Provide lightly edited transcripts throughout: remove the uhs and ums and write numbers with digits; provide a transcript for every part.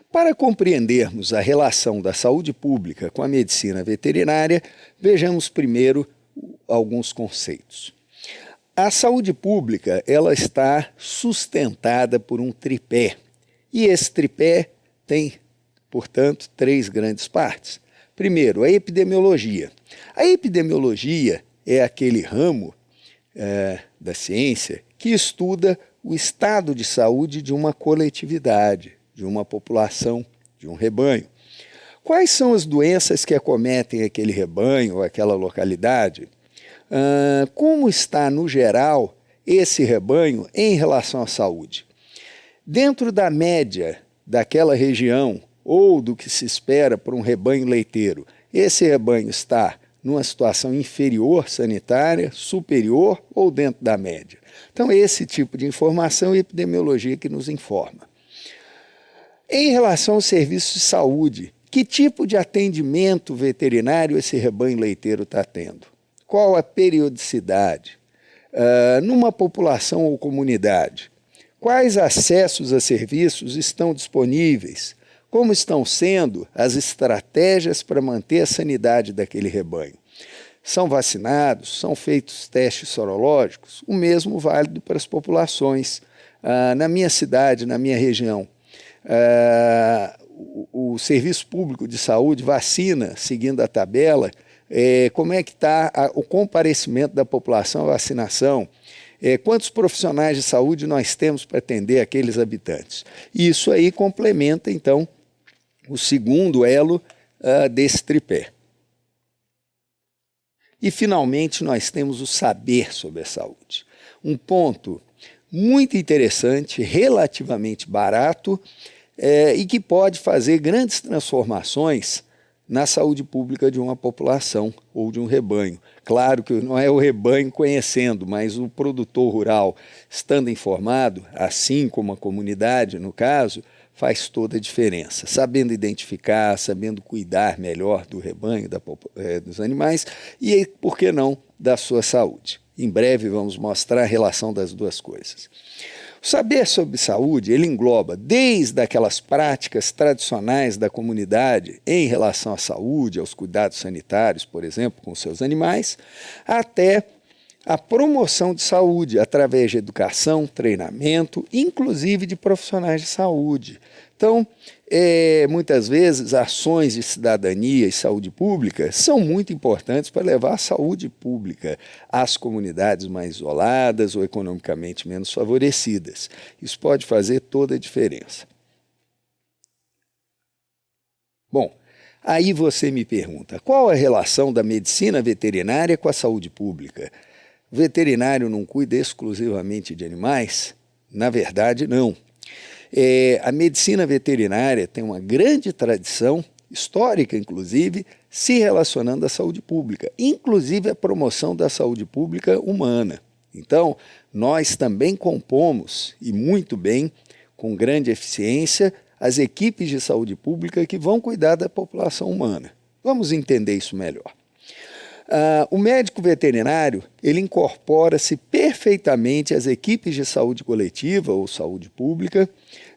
Para compreendermos a relação da saúde pública com a medicina veterinária, vejamos primeiro alguns conceitos. A saúde pública ela está sustentada por um tripé, e esse tripé tem, portanto, três grandes partes. Primeiro, a epidemiologia. A epidemiologia é aquele ramo da ciência que estuda o estado de saúde de uma coletividade, de uma população, de um rebanho. Quais são as doenças que acometem aquele rebanho ou aquela localidade? Como está, no geral, esse rebanho em relação à saúde? Dentro da média daquela região ou do que se espera por um rebanho leiteiro, esse rebanho está numa situação inferior sanitária, superior ou dentro da média? Então, esse tipo de informação é a epidemiologia que nos informa. Em relação aos serviços de saúde, que tipo de atendimento veterinário esse rebanho leiteiro está tendo? Qual a periodicidade? Numa população ou comunidade, quais acessos a serviços estão disponíveis? Como estão sendo as estratégias para manter a sanidade daquele rebanho? São vacinados? São feitos testes sorológicos? O mesmo válido para as populações. Na minha cidade, na minha região, o Serviço Público de Saúde vacina, seguindo a tabela, como é que está o comparecimento da população à vacinação, quantos profissionais de saúde nós temos para atender aqueles habitantes. Isso aí complementa, então, o segundo elo desse tripé. E, finalmente, nós temos o saber sobre a saúde. Um ponto muito interessante, relativamente barato, e que pode fazer grandes transformações na saúde pública de uma população ou de um rebanho. Claro que não é o rebanho conhecendo, mas o produtor rural estando informado, assim como a comunidade, no caso, faz toda a diferença. Sabendo identificar, sabendo cuidar melhor do rebanho, dos animais e, por que não, da sua saúde. Em breve vamos mostrar a relação das duas coisas. O saber sobre saúde, ele engloba desde aquelas práticas tradicionais da comunidade em relação à saúde, aos cuidados sanitários, por exemplo, com seus animais, até a promoção de saúde através de educação, treinamento, inclusive de profissionais de saúde. Então, muitas vezes, ações de cidadania e saúde pública são muito importantes para levar a saúde pública às comunidades mais isoladas ou economicamente menos favorecidas. Isso pode fazer toda a diferença. Bom, aí você me pergunta, qual a relação da medicina veterinária com a saúde pública? O veterinário não cuida exclusivamente de animais? Na verdade, não. A medicina veterinária tem uma grande tradição, histórica inclusive, se relacionando à saúde pública, inclusive a promoção da saúde pública humana. Então, nós também compomos, e muito bem, com grande eficiência, as equipes de saúde pública que vão cuidar da população humana. Vamos entender isso melhor. O médico veterinário, ele incorpora-se perfeitamente às equipes de saúde coletiva ou saúde pública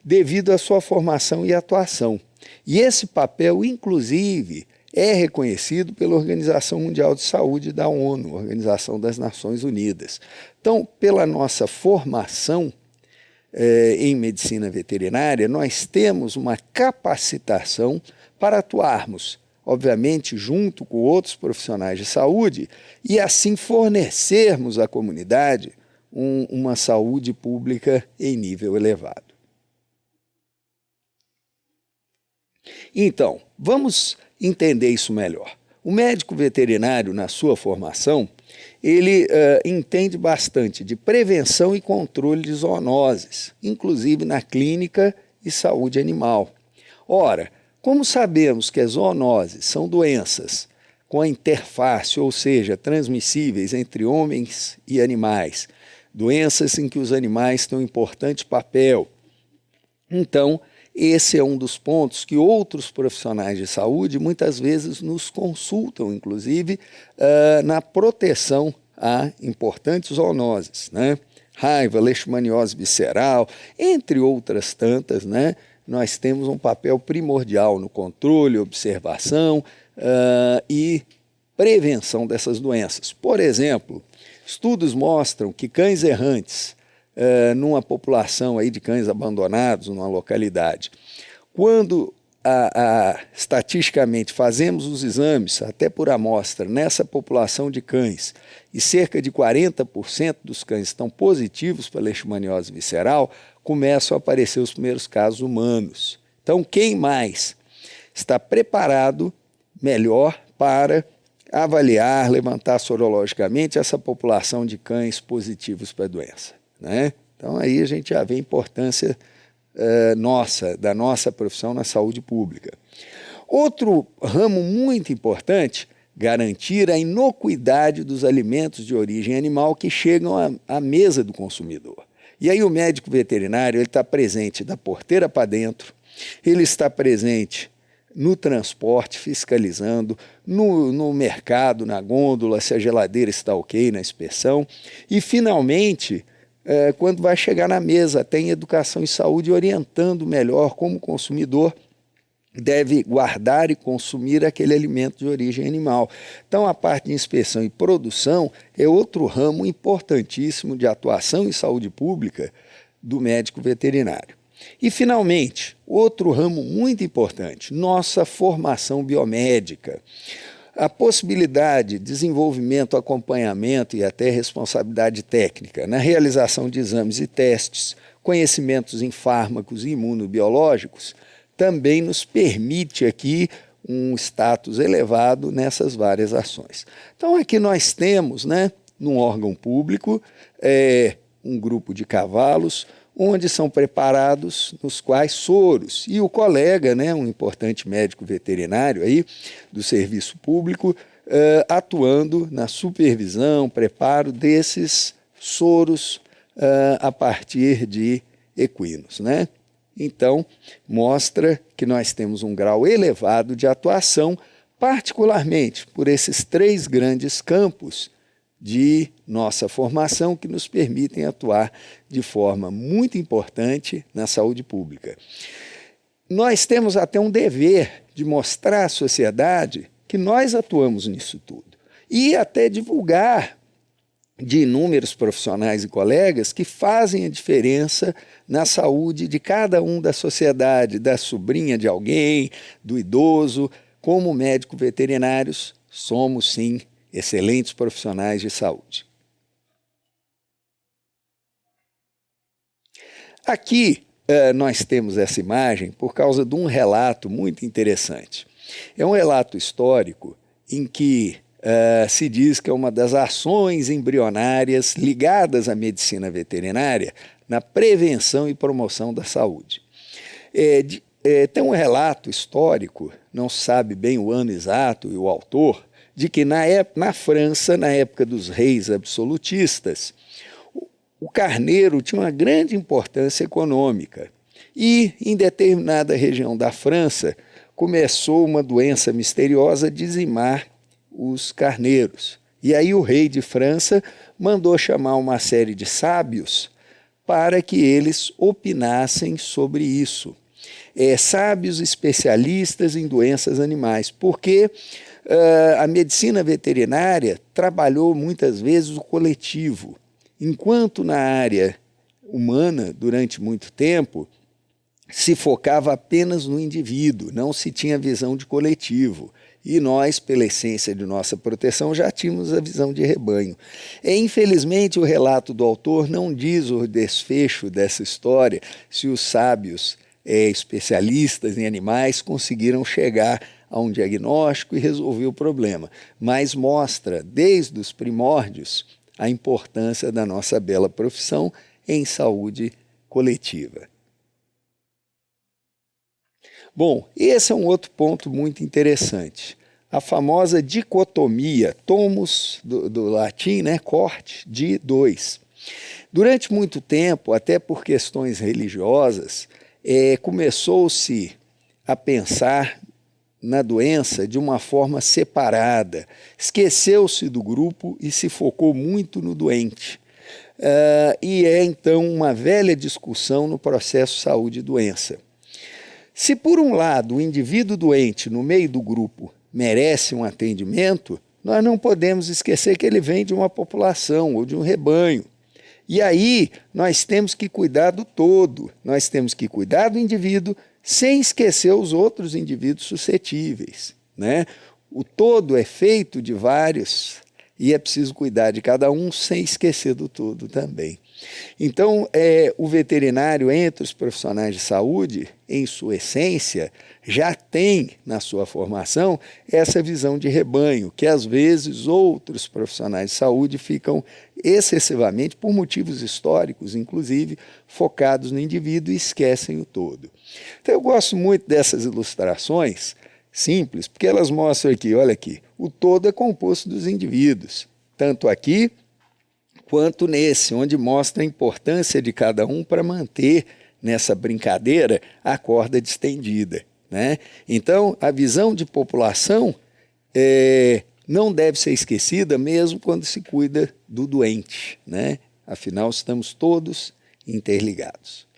devido à sua formação e atuação. E esse papel, inclusive, é reconhecido pela Organização Mundial de Saúde da ONU, Organização das Nações Unidas. Então, pela nossa formação em medicina veterinária, nós temos uma capacitação para atuarmos, obviamente, junto com outros profissionais de saúde, e assim fornecermos à comunidade uma saúde pública em nível elevado. Então, vamos entender isso melhor. O médico veterinário, na sua formação, ele entende bastante de prevenção e controle de zoonoses, inclusive na clínica e saúde animal. Ora, como sabemos que as zoonoses são doenças com a interface, ou seja, transmissíveis entre homens e animais, doenças em que os animais têm um importante papel, então, esse é um dos pontos que outros profissionais de saúde muitas vezes nos consultam, inclusive, na proteção a importantes zoonoses, né? Raiva, leishmaniose visceral, entre outras tantas, né? nós temos um papel primordial no controle, observação e prevenção dessas doenças. Por exemplo, estudos mostram que cães errantes, numa população aí de cães abandonados numa localidade, quando estatisticamente fazemos os exames, até por amostra, nessa população de cães, e cerca de 40% dos cães estão positivos para leishmaniose visceral, começam a aparecer os primeiros casos humanos. Então, quem mais está preparado, melhor, para avaliar, levantar sorologicamente essa população de cães positivos para a doença, né? Então, aí a gente já vê a importância da nossa profissão na saúde pública. Outro ramo muito importante, garantir a inocuidade dos alimentos de origem animal que chegam à mesa do consumidor. E aí o médico veterinário está presente da porteira para dentro, ele está presente no transporte, fiscalizando, no mercado, na gôndola, se a geladeira está ok, na inspeção, e finalmente quando vai chegar na mesa, tem educação em saúde orientando melhor como o consumidor deve guardar e consumir aquele alimento de origem animal. Então, a parte de inspeção e produção é outro ramo importantíssimo de atuação em saúde pública do médico veterinário. E, finalmente, outro ramo muito importante, nossa formação biomédica. A possibilidade de desenvolvimento, acompanhamento e até responsabilidade técnica na realização de exames e testes, conhecimentos em fármacos e imunobiológicos, também nos permite aqui um status elevado nessas várias ações. Então aqui nós temos, né, num órgão público, um grupo de cavalos, onde são preparados nos quais soros. E o colega, né, um importante médico veterinário aí do serviço público, atuando na supervisão, preparo desses soros a partir de equinos, né? Então, mostra que nós temos um grau elevado de atuação, particularmente por esses 3 grandes campos de nossa formação que nos permitem atuar de forma muito importante na saúde pública. Nós temos até um dever de mostrar à sociedade que nós atuamos nisso tudo e até divulgar de inúmeros profissionais e colegas que fazem a diferença na saúde de cada um da sociedade, da sobrinha de alguém, do idoso. Como médicos veterinários, somos sim excelentes profissionais de saúde. Aqui nós temos essa imagem por causa de um relato muito interessante. É um relato histórico em que se diz que é uma das ações embrionárias ligadas à medicina veterinária na prevenção e promoção da saúde. Tem um relato histórico, não se sabe bem o ano exato e o autor, de que na França, na época dos reis absolutistas, o carneiro tinha uma grande importância econômica. E, em determinada região da França, começou uma doença misteriosa a dizimar os carneiros. E aí o rei de França mandou chamar uma série de sábios para que eles opinassem sobre isso. Sábios especialistas em doenças animais, porque a medicina veterinária trabalhou muitas vezes o coletivo, enquanto na área humana, durante muito tempo, se focava apenas no indivíduo, não se tinha visão de coletivo. E nós, pela essência de nossa proteção, já tínhamos a visão de rebanho. Infelizmente, o relato do autor não diz o desfecho dessa história, se os sábios especialistas em animais conseguiram chegar a um diagnóstico e resolver o problema, mas mostra, desde os primórdios, a importância da nossa bela profissão em saúde coletiva. Bom, esse é um outro ponto muito interessante. A famosa dicotomia, tomos do latim, né, corte, de 2. Durante muito tempo, até por questões religiosas, começou-se a pensar na doença de uma forma separada. Esqueceu-se do grupo e se focou muito no doente. E então uma velha discussão no processo saúde e doença. Se por um lado o indivíduo doente no meio do grupo merece um atendimento, nós não podemos esquecer que ele vem de uma população ou de um rebanho. E aí nós temos que cuidar do todo, nós temos que cuidar do indivíduo sem esquecer os outros indivíduos suscetíveis, né? O todo é feito de vários e é preciso cuidar de cada um sem esquecer do todo também. Então, o veterinário, entre os profissionais de saúde, em sua essência, já tem na sua formação essa visão de rebanho, que às vezes outros profissionais de saúde ficam excessivamente, por motivos históricos, inclusive, focados no indivíduo e esquecem o todo. Então, eu gosto muito dessas ilustrações simples, porque elas mostram aqui, olha aqui, o todo é composto dos indivíduos, tanto aqui quanto nesse, onde mostra a importância de cada um para manter nessa brincadeira a corda distendida, né? Então, a visão de população não deve ser esquecida mesmo quando se cuida do doente, né? Afinal, estamos todos interligados.